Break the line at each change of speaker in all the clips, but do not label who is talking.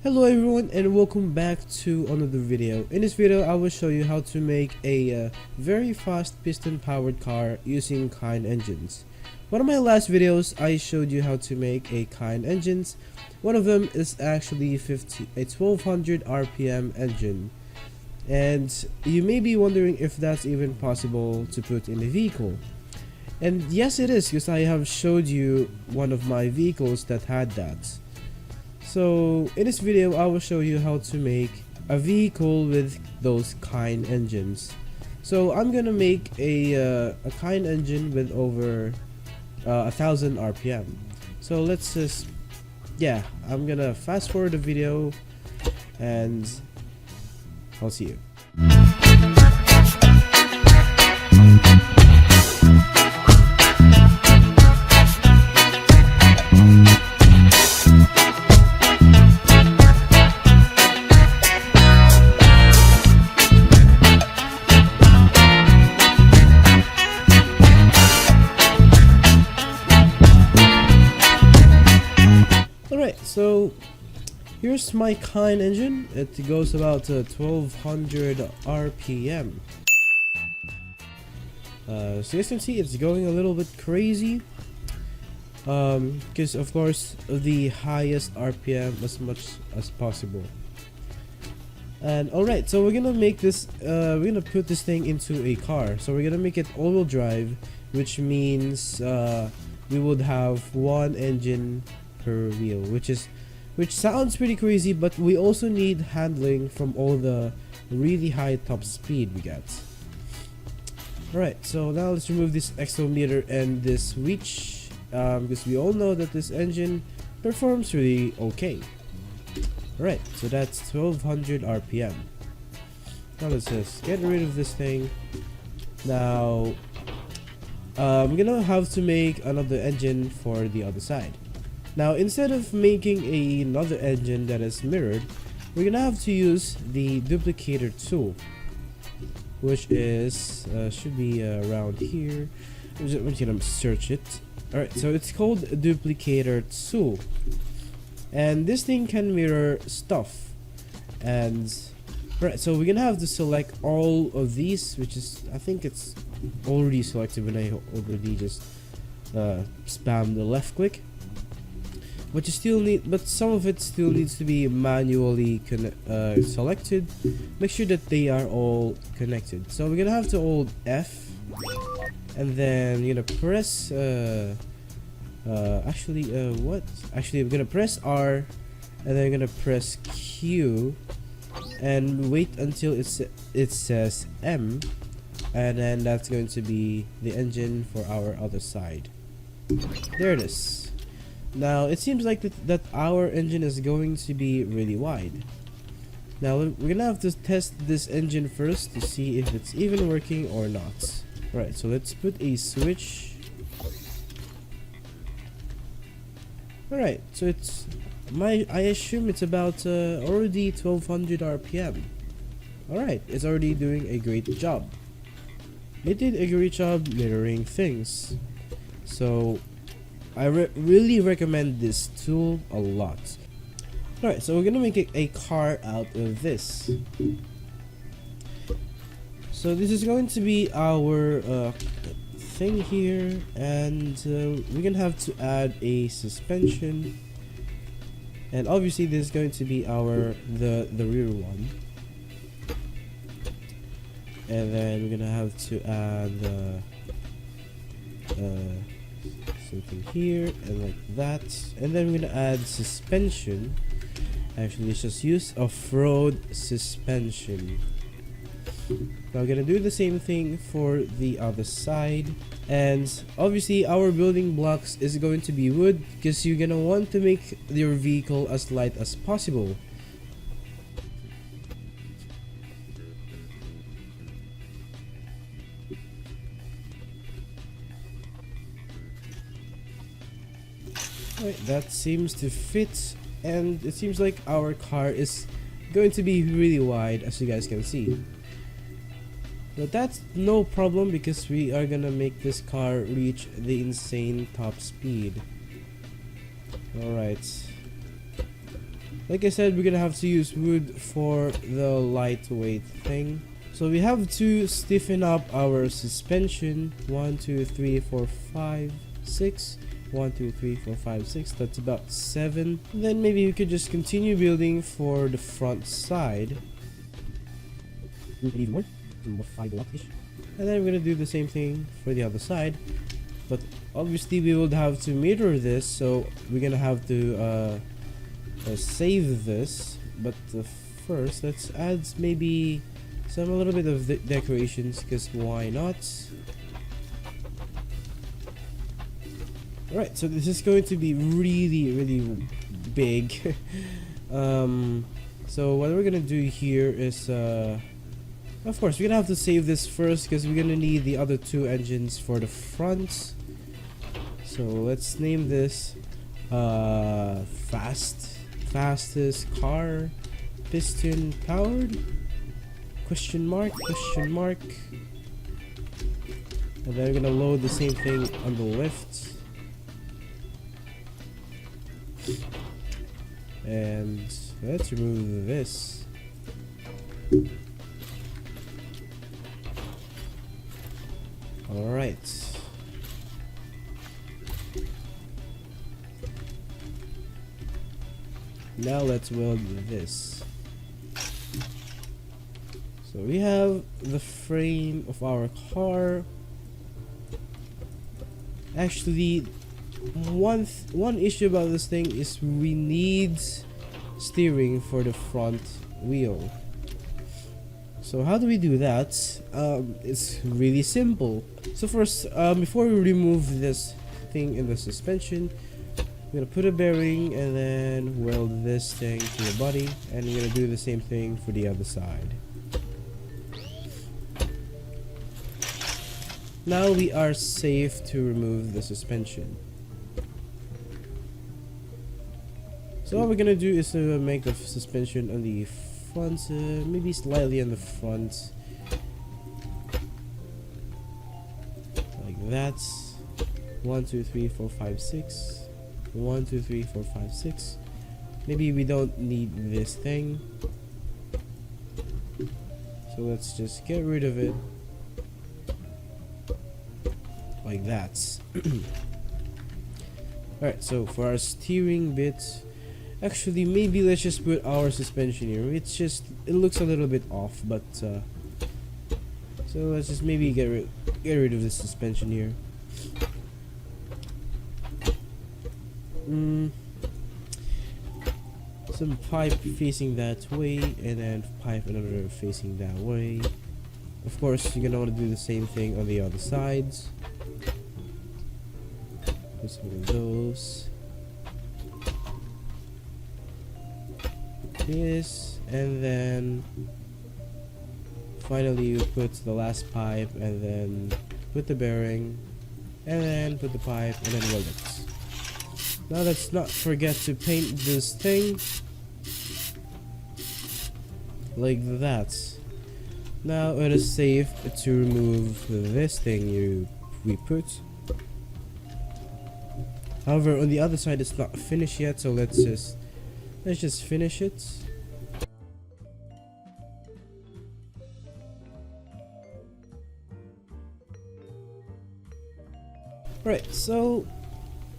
Hello everyone and welcome back to another video. In this video I will show you how to make a very fast piston powered car using Kein engines. One of my last videos I showed you how to make a Kein engines. One of them is actually a 1200 RPM engine. And you may be wondering if that's even possible to put in a vehicle. And yes it is, because I have showed you one of my vehicles that had that. So in this video I will show you how to make a vehicle with those Kein engines. So I'm gonna make a Kein engine with over 1000 RPM. So let's just, I'm gonna fast forward the video and I'll see you. Alright, so here's my Kein engine. It goes about 1200 RPM. So as you can see, it's going a little bit crazy. Because of course the highest RPM as much as possible. And alright, so we're gonna make this, we're gonna put this thing into a car. So we're gonna make it all-wheel drive, which means we would have one engine per wheel, which sounds pretty crazy, but we also need handling from all the really high top speed we got. Alright, so now let's remove this exometer and this reach, because we all know that this engine performs really okay. Alright, so that's 1200 RPM. Now let's just get rid of this thing. Now I'm gonna have to make another engine for the other side. Now instead of making another engine that is mirrored, we're gonna have to use the duplicator tool, which is should be around here. I'm just gonna search it. Alright, so it's called a duplicator tool, and this thing can mirror stuff. And right, so we're gonna have to select all of these, which is, I think it's already selected when I already just spam the left click. But you still need, but some of it still needs to be manually selected. Make sure that they are all connected. So we're gonna have to hold F, and then you're gonna press we're gonna press R, and then we're gonna press Q, and wait until it says M, and then that's going to be the engine for our other side. There it is. Now it seems like that our engine is going to be really wide. Now we're gonna have to test this engine first to see if it's even working or not. Right, so let's put a switch. Alright, so it's I assume it's about already 1200 RPM. Alright, it's already doing a great job. It did a great job mirroring things. So I really recommend this tool a lot. Alright, so we're gonna make a car out of this. So this is going to be our thing here, and we're gonna have to add a suspension, and obviously this is going to be our the rear one, and then we're gonna have to add something here and like that, and then we're gonna add suspension. Actually, let's just use off-road suspension. Now we're gonna do the same thing for the other side, and obviously our building blocks is going to be wood, because you're gonna want to make your vehicle as light as possible. Right, that seems to fit, and it seems like our car is going to be really wide, as you guys can see. But that's no problem, because we are gonna make this car reach the insane top speed. Alright. Like I said, we're gonna have to use wood for the lightweight thing. So we have to stiffen up our suspension. 1, 2, 3, 4, 5, 6. 1, 2, 3, 4, 5, 6. That's about 7. Then maybe we could just continue building for the front side. Even more. 5 blocks. And then we're gonna do the same thing for the other side. But obviously we would have to mirror this, so we're gonna have to save this. But first, let's add maybe a little bit of decorations, because why not? Alright, so this is going to be really big. So what we're gonna do here is of course we're gonna have to save this first, because we're gonna need the other 2 engines for the front. So let's name this fastest car piston powered ? And then we're gonna load the same thing on the lift. And let's remove this. Alright. Now let's weld this. So we have the frame of our car. Actually, one issue about this thing is we need steering for the front wheel. So how do we do that? It's really simple. So first, before we remove this thing in the suspension, we're gonna put a bearing and then weld this thing to the body, and we're gonna do the same thing for the other side. Now we are safe to remove the suspension. So what we're gonna do is to make the suspension on the front, maybe slightly on the front, like that. 1, 2, 3, 4, 5, 6. 1, 2, 3, 4, 5, 6. Maybe we don't need this thing, so let's just get rid of it like that. Alright, so for our steering bit, actually maybe let's just put our suspension here. It looks a little bit off, but so let's just maybe get rid of the suspension here. Some pipe facing that way, and then pipe another facing that way. Of course, you're gonna want to do the same thing on the other sides. Just one of those. This, and then finally you put the last pipe, and then put the bearing, and then put the pipe, and then weld it. Now let's not forget to paint this thing like that. Now it is safe to remove this thing we put. However, on the other side it's not finished yet, so let's just finish it. Right, so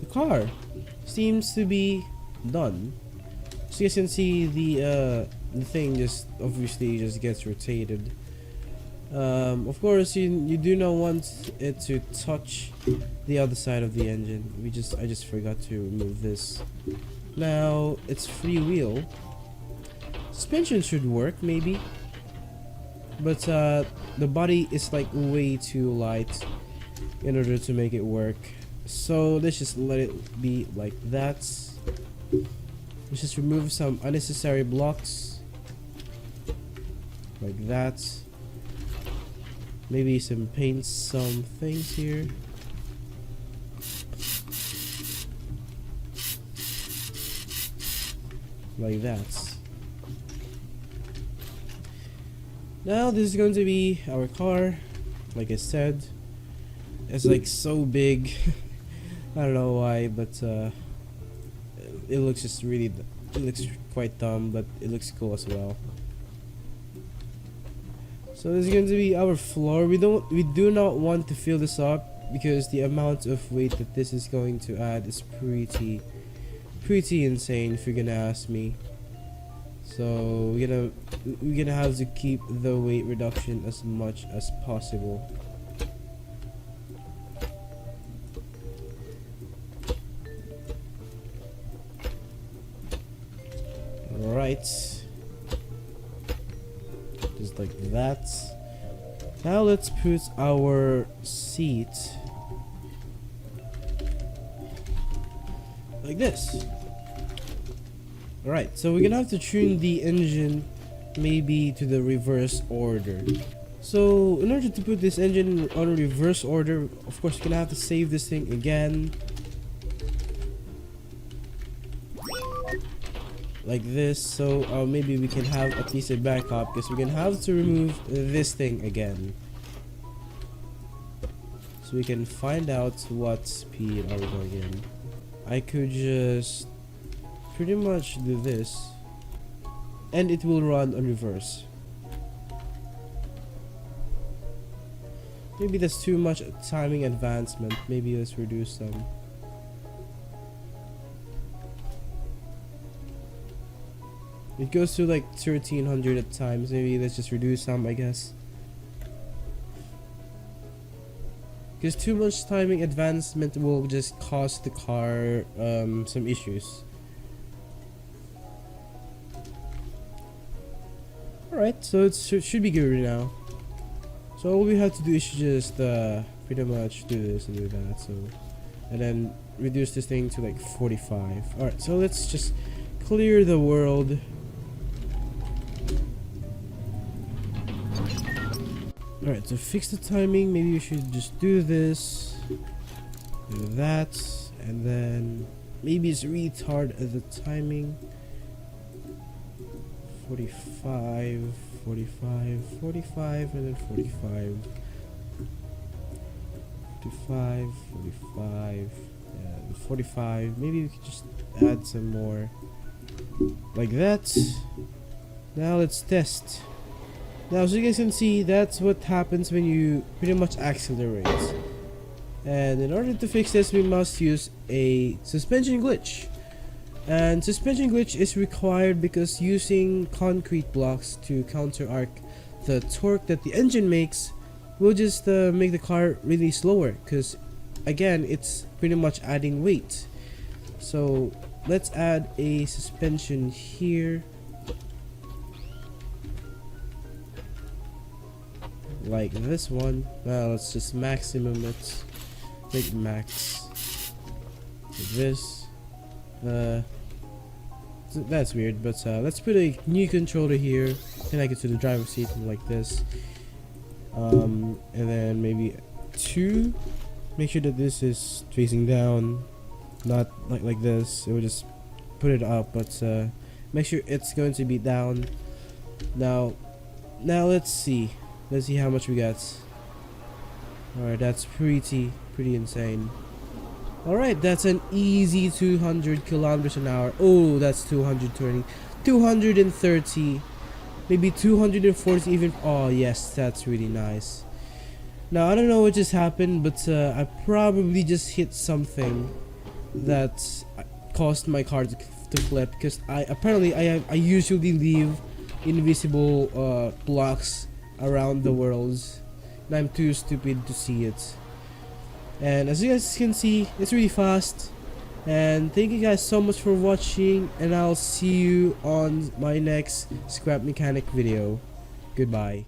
the car seems to be done. So you can see the thing just obviously just gets rotated. Of course, you do not want it to touch the other side of the engine. I just forgot to remove this. Now it's freewheel. Suspension should work maybe, but the body is like way too light in order to make it work. So let's just let it be like that. Let's just remove some unnecessary blocks like that. Maybe paint some things here. Like that. Now this is going to be our car. Like I said, it's like so big. I don't know why, but it looks just really it looks quite dumb, but it looks cool as well. So this is going to be our floor. We do not want to fill this up because the amount of weight that this is going to add is pretty insane, if you're gonna ask me. So we're gonna have to keep the weight reduction as much as possible. Alright, just like that. Now let's put our seat like this. Alright, so we're gonna have to tune the engine maybe to the reverse order. So in order to put this engine on reverse order, of course we're gonna have to save this thing again. Like this, so maybe we can have at least a backup, because we're gonna have to remove this thing again. So we can find out what speed are we going in. I could just pretty much do this and it will run on reverse. Maybe that's too much timing advancement. Maybe let's reduce some. It goes to like 1300 at times. Maybe let's just reduce some, I guess. Because too much timing advancement will just cause the car some issues. Alright, so it should be good right now. So all we have to do is just pretty much do this and do that. So, and then reduce this thing to like 45. Alright, so let's just clear the world. Alright, to fix the timing, maybe we should just do this, do that, and then maybe it's retard at the timing. 45, 45, 45, and then 45. 45, 45, and 45. Maybe we could just add some more. Like that. Now let's test. Now, so you guys can see, that's what happens when you pretty much accelerate. And in order to fix this, we must use a suspension glitch. And suspension glitch is required because using concrete blocks to counteract the torque that the engine makes will just make the car really slower, because again, it's pretty much adding weight. So let's add a suspension here. Like this one. Well, let's just maximum it. Make max. Like this. That's weird, but let's put a new controller here. Connect it to the driver's seat like this. And then maybe 2. Make sure that this is facing down, not like this. It will just put it up, but make sure it's going to be down. Now let's see. Let's see how much we got. Alright, that's pretty insane. Alright, that's an easy 200 kilometers an hour. Oh, that's 220, 230, maybe 240 even. Oh yes, that's really nice. Now I don't know what just happened, but I probably just hit something that caused my car to flip, because I usually leave invisible blocks around the worlds, and I'm too stupid to see it. And as you guys can see, it's really fast. And thank you guys so much for watching, and I'll see you on my next scrap mechanic video. Goodbye.